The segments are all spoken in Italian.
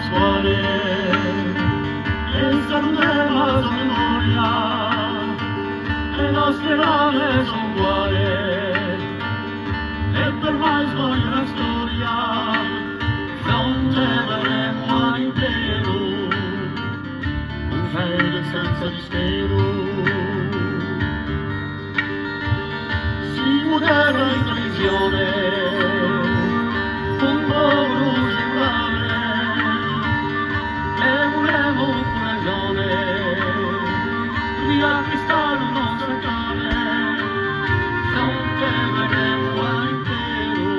suave, esta nueva memoria, le nostre rame sono uguali, e per mai svolge la storia, non te vedremo intero, un fede senza mistero. Si muterà in televisione, un po' musicale, e volevo un ragione, via cristallo non staccare, non te vedremo intero,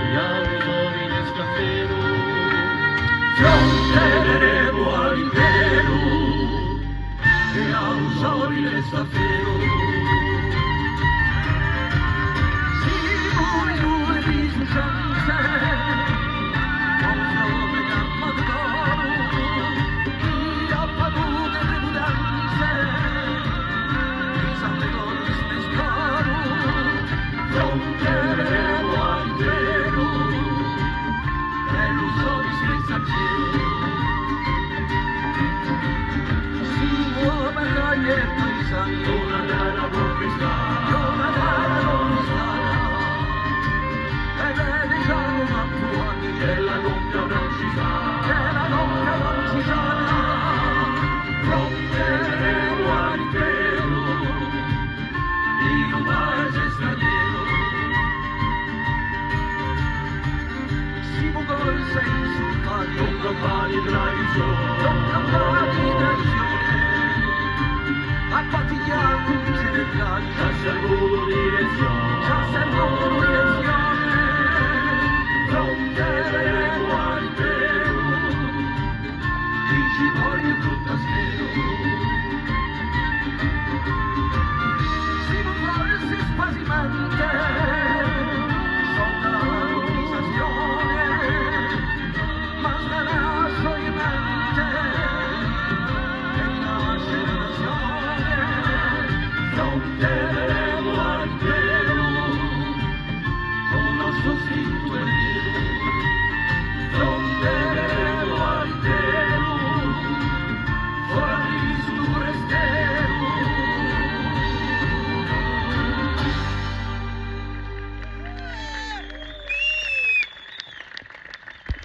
gli aerosoli del scaffero, non te vedremo intero, gli aerosoli del scaffero. Una gara conquistata, una gara conquistata, e vedi già un altro anni che la doppia non ci sa, che la doppia non ci sa, romperemo all'intero, in un paese straniero, si può corse insultati, con campani di tradizione, con campani di tradizione. A partigliare tutti le gradi, già servono direzione, romperemo all'intero, vincitorio tutta schiero. Si può forse spasimante, sotto l'organizzazione, ma sarà sciogliente, e nasce nazione. Non te vedremo intero, con il nostro stile.